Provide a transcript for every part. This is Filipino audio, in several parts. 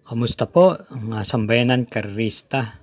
Kamusta po mga sambayanan karerista?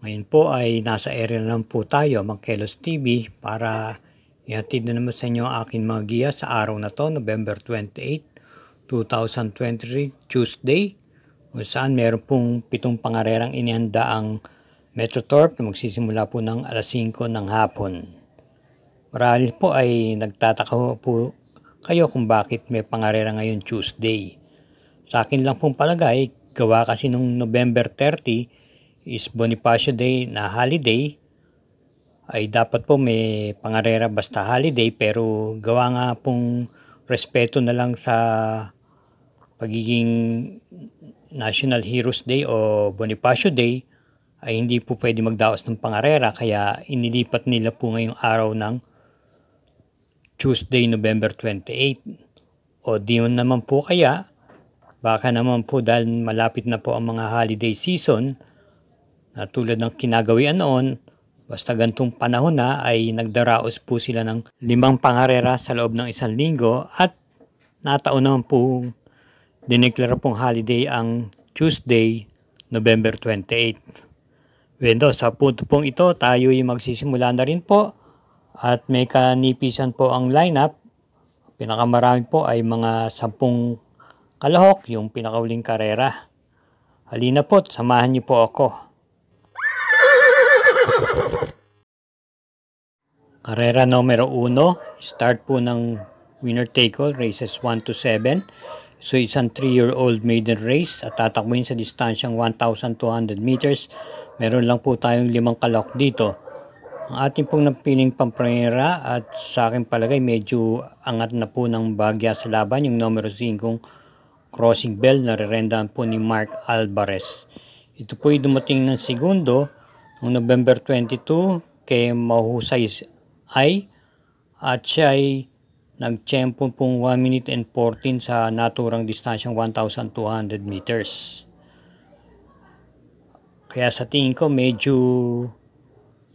Ngayon po ay nasa area na lang po tayo, Mangkelos TV, para ihatid na naman sa inyo ang aking mga giya sa araw na to, November 28, 2023, Tuesday, kung saan meron pong 7 pangarerang inihanda ang Metrotorp na magsisimula po ng alas 5 ng hapon. Marahil po ay nagtataka po kayo kung bakit may pangarera ngayon Tuesday. Sa akin lang pong palagay, gawa kasi nung November 30 is Bonifacio Day na holiday, ay dapat po may pangarera basta holiday, pero gawa nga pong respeto na lang sa pagiging National Heroes Day o Bonifacio Day, ay hindi po pwede magdaos ng pangarera, kaya inilipat nila po ngayong araw ng Tuesday, November 28. O di naman po kaya, baka naman po dahil malapit na po ang mga holiday season, na tulad ng kinagawian noon, basta gantong panahon na ay nagdaraos po sila ng 5 pangarera sa loob ng 1 linggo, at nataon naman po dineklara pong holiday ang Tuesday, November 28. Bueno, sa punto pong ito, tayo ay magsisimula na rin po at may kanipisan po ang lineup. Pinakamarami po ay mga 10 kalahok, yung pinakauling karera. Halina po, samahan niyo po ako. Karera numero 1, start po ng winner take all, races 1 to 7. So isang 3-year-old maiden race at tatakbuhin sa distansyang 1,200 meters. Meron lang po tayong 5 kalahok dito. Ang ating pong napiling pampremera at sa akin palagay medyo angat na po ng bagya sa laban, yung numero 5, Crossing Bell, na rerendaan po ni Mark Alvarez. Ito po ay dumating ng segundo noong November 22 kay Mahusay ay, at siya ay nagtiyempo pong 1 minute and 14 sa naturang distansyang 1,200 meters. Kaya sa tingin ko medyo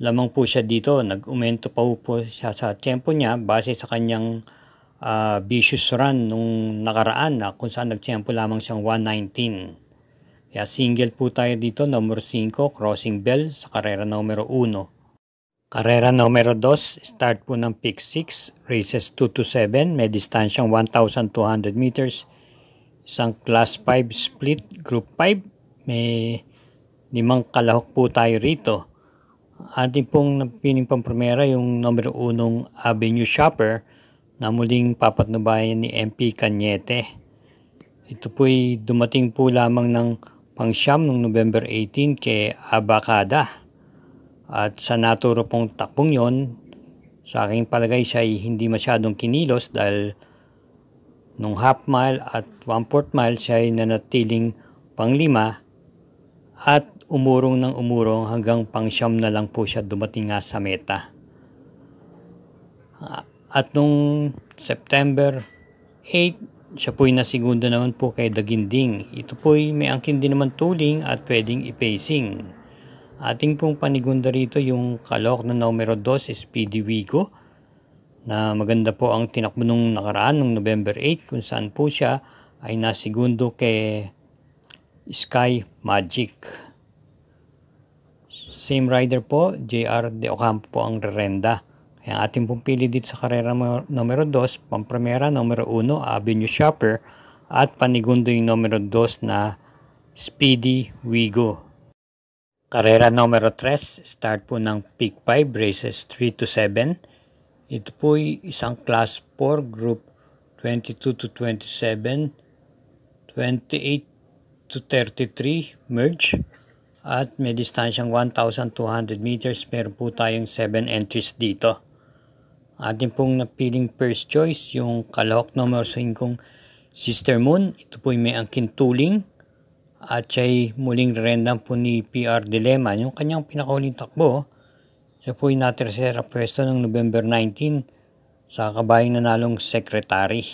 lamang po siya dito. Nag-umento pa po siya sa tiyempo niya base sa kanyang vicious run nung nakaraan na kung saan nagtiyempo lamang siyang 1:19. Kaya single po tayo dito, number 5, Crossing Bell, sa karera numero 1. Karera numero 2, start po ng pick 6, races 2 to 7, may distansyang 1,200 meters. Isang class 5 split, group 5, may 5 kalahok po tayo rito. Ating pong napiling pampremera yung numero 1, Avenue Shopper, na muling papatnubayan ni MP Cañete. Ito po'y dumating po lamang ng pang-siyam noong November 18 kay Abacada. At sa naturo pong takbong yon, sa aking palagay siya ay hindi masyadong kinilos dahil nung half mile at 1/4 mile siya ay nanatiling pang-5 at umurong ng umurong hanggang pang-siyam na lang po siya dumating nga sa meta. At nung September 8, siya po'y nasigunda naman po kay Daginding. Ito po'y may angkin din naman tuling at pwedeng ipacing. Ating pong panigunda rito yung kalahok na numero 2, Speedy Wigo, na maganda po ang tinakbo nung nakaraan nung November 8, kung saan po siya ay nasigundo kay Sky Magic. Same rider po, JR De Ocampo po ang rerenda. Kaya ating pong pili dito sa karera numero 2, pampremera numero 1, Avenue Shopper, at panigundo yung numero 2 na Speedy Wigo. Karera numero 3, start po ng pick 5, races 3 to 7. Ito po ay isang class 4, group 22 to 27, 28 to 33 merge, at may distansyang 1,200 meters. Meron po tayong 7 entries dito. Ating pong napiling first choice yung kalahok numero 5, Sister Moon. Ito po ay may angkin tuling at siya'y muling rerendang po ni PR Dilema. Yung kanyang pinakauling takbo, siya po ay na-tercera pwesto ng November 19 sa kabayang nanalong Secretary.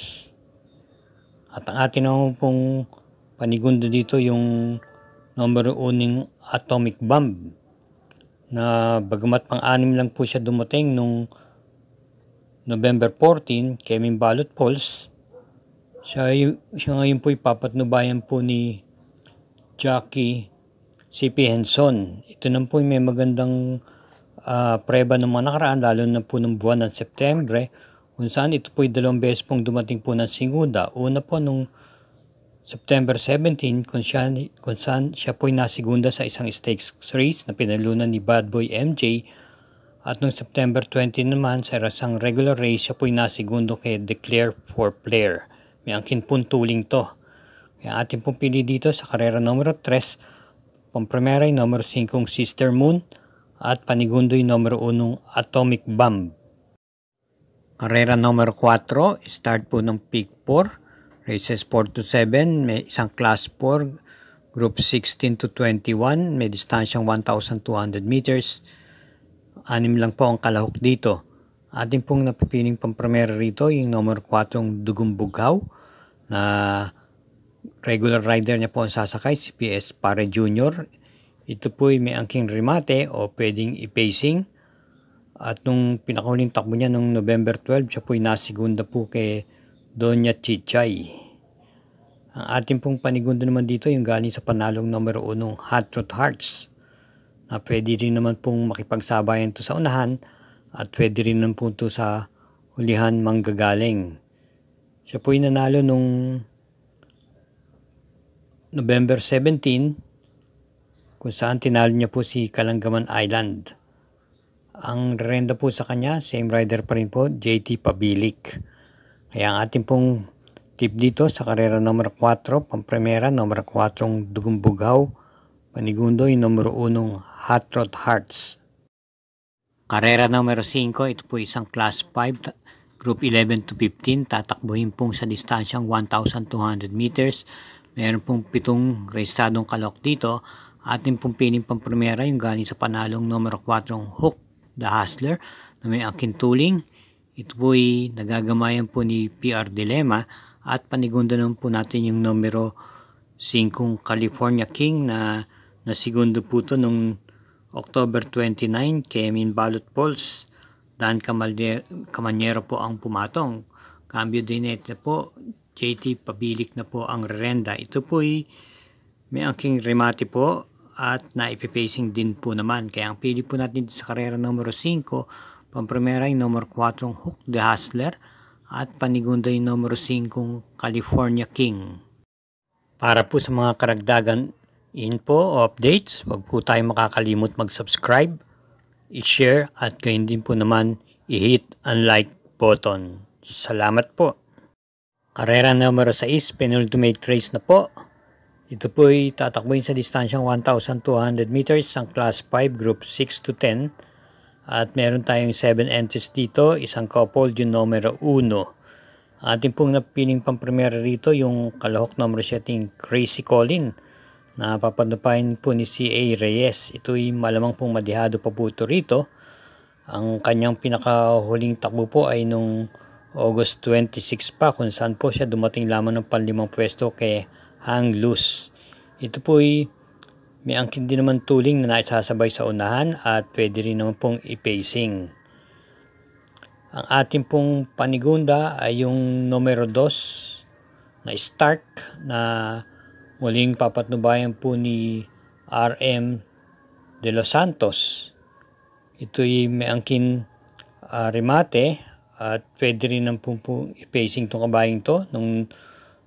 At ang atin naman pong panigundo dito yung numero 1, Atomic Bomb, na bagamat pang-6 lang po siya dumating nung November 14 kay Mimbalot Pulse, siya ngayon po ipapatnubayan po ni Jackie CP Henson. Ito na po may magandang preba ng mga nakaraan, lalo na po ng buwan ng Setyembre, kung saan ito po 2 beses pong dumating po ng segunda. Una po nung September 17 kung saan siya po nasigunda sa isang stakes race na pinalunan ni Bad Boy MJ, at noong September 20 naman sa isang regular race siya po nasigundo kay Declare for Player. May angkin pong tuling to. Kaya ating pong pili dito sa karera numero 3, pampremera yung numero 5 Sister Moon at panigundo yung numero 1 Atomic Bomb. Karera numero 4, start po ng Peak 4, races 4 to 7, may isang class 4, group 16 to 21, may distansyang 1,200 meters. 6 lang po ang kalahok dito. Ating pong napipiling pampremera rito yung numero 4 Dugong Bughaw, na regular rider niya po ang sasakay, si PS Pare Jr. Ito po may angking remate o pwedeng i-pacing. At nung pinakahuling takbo niya nung November 12, siya po nasigunda po kay Doña Chichay. Ang ating pong panigundo naman dito yung galing sa panalong numero 1 Hot Rod Hearts, na pwede rin naman pong makipagsabayan to sa unahan at pwede rin naman po to sa hulihan manggagaling. Siya po nanalo nung November 17 kung saan tinalo niya po si Kalangaman Island. Ang renda po sa kanya, same rider pa rin po, JT Pabilik. Kaya ang ating pong tip dito sa karera numero 4, pampremera numero 4 Dugong Bughaw, panigundo yung numero 1 Hot Rod Hearts. Karera numero 5, ito po isang class 5, group 11 to 15, tatakbuhin pong sa distansyang 1,200 meters. Meron pong 7 rehistradong kalahok dito. Ating pong piling pampremera yung galing sa panalong numero 4 Hook the Hustler, na may angkin tuling. Ito po ay nagagamayan po ni PR Dilemma, at panigundo naman po natin yung numero 5 California King, na nasigundo po to nung October 29 kay Min Balot Pulse. Dan Camanyero po ang pumatong. Cambio dinete po, JT Pabilik na po ang renda. Ito po ay may angking remate po at naipipacing din po naman. Kaya ang pili po natin sa karera numero 5, pampremera yung numero 4 Hook the Hustler, at panigunda yung numero 5 California King. Para po sa mga karagdagan info o updates, huwag po tayo makakalimot mag-subscribe, i-share, at gayon din po naman i-hit ang like button. Salamat po. Karera numero 6, penultimate race na po. Ito po ay tatakbuhin sa distansyang 1,200 meters, ang class 5, group 6 to 10. At meron tayong 7 entries dito, isang couple yung numero 1. Ating pong napiling pampremera rito yung kalahok numero 7 Crazy Colin, na papanupain po ni C.A. Reyes. Ito ay malamang pong madihado pa po ito rito. Ang kanyang pinakahuling takbo po ay nung August 26 pa, kung saan po siya dumating lamang ng panlimang pwesto kay Hang Loose. Ito po ay may angkin din naman tuling na naisasabay sa unahan at pwede rin naman pong i-pacing. Ang ating pong panigunda ay yung numero 2 na Stark, na muling papatnubayan po ni RM de los Santos. Ito ay may angkin remate at pwede rin naman po i-pacing itong kabayang to. Noong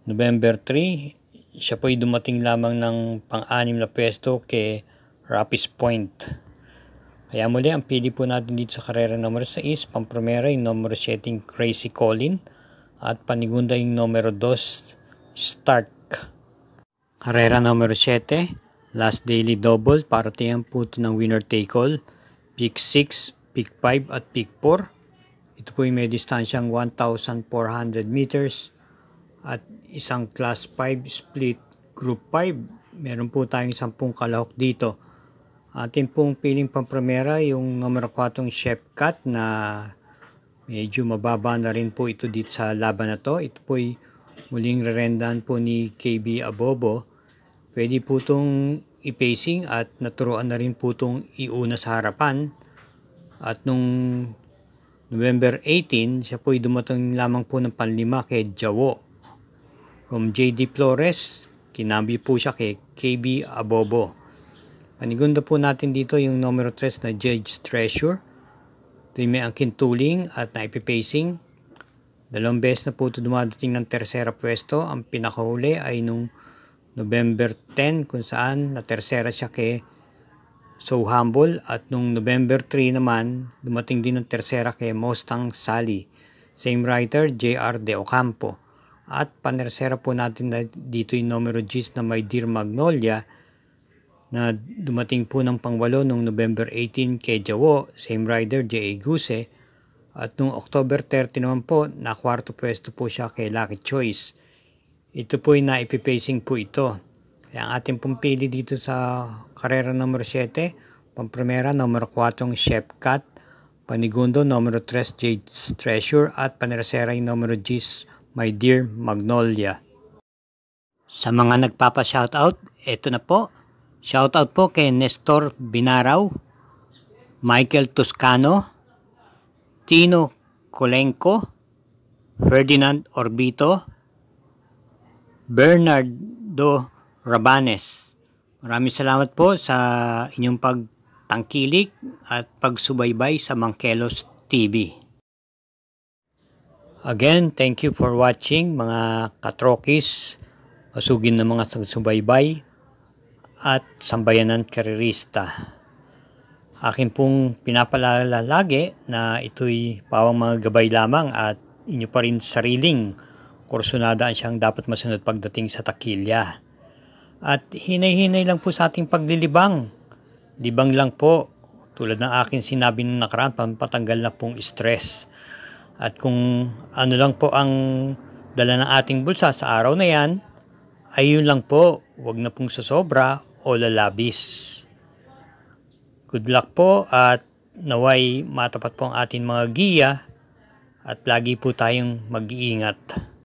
November 3, siya po ay dumating lamang ng pang-6 na pwesto kay Rapis Point. Kaya muli, ang pili po natin dito sa karera numero 6, pampremera yung numero 7 Crazy Colin, at panigunda yung numero 2 Stark. Karera numero 7, last daily double, para tingnan po ito ng winner take all, peak 6, peak 5 at peak 4. Ito po yung may distansyang 1,400 meters at isang class 5 split group 5. Meron po tayong 10 kalahok dito. Atin pong piling pampremera yung numero 4 Chef Cat, na medyo mababa na rin po ito dito sa laban na to. Ito po ay muling rerendahan po ni KB Abobo. Pwede po itong i-pacing at naturuan na rin po itong iuna sa harapan. At nung November 18, siya po ay dumating lamang po ng panlima kay Jawo. From JD Flores, Kinambi po siya kay KB Abobo. Panigundo po natin dito yung numero 3 na Judge Treasure. Ito yung may angkin tuling at naipipacing. 2 beses na po ito dumadating ng tersera pwesto. Ang pinakahuli ay nung November 10 kung saan na tersera siya kay So Humble, at nung November 3 naman dumating din ng tersera kay Mustang Sally. Same writer, JR De Ocampo. At panersera po natin na dito yung numero G's na My Dear Magnolia na dumating po ng pangwalo nung November 18 kay Jawo. Same rider, J.A. Guse. At nung October 30 naman po, na kwarto pwesto po siya kay Lucky Choice. Ito po yung naipipacing po ito. Kaya ang ating pong pili dito sa karera numero 7, pampremera numero 4 Chef Cat, panigundo numero 3 Jade Treasure, at panersera yung numero G's My Dear Magnolia. Sa mga nagpapa-shoutout, ito na po. Shoutout po kay Nestor Binaraw, Michael Toscano, Tino Colenco, Ferdinand Orbito, Bernardo Rabanes. Maraming salamat po sa inyong pagtangkilik at pagsubaybay sa Mangkelos TV. Again, thank you for watching mga katrokis, masugin na mga subaybay at sambayanan karerista. Akin pong pinapaalala lagi na ito'y pawang mga gabay lamang at inyo pa rin sariling kursunada ang siyang dapat masunod pagdating sa takilya. At hinay-hinay lang po sa ating paglilibang. Libang lang po, tulad ng akin sinabi nung nakaraan, pampatanggal na pong stress. At kung ano lang po ang dala ng ating bulsa sa araw na yan, ay yun lang po, wag na pong sasobra o lalabis. Good luck po at naway matapat po ang ating mga giya at lagi po tayong mag-iingat.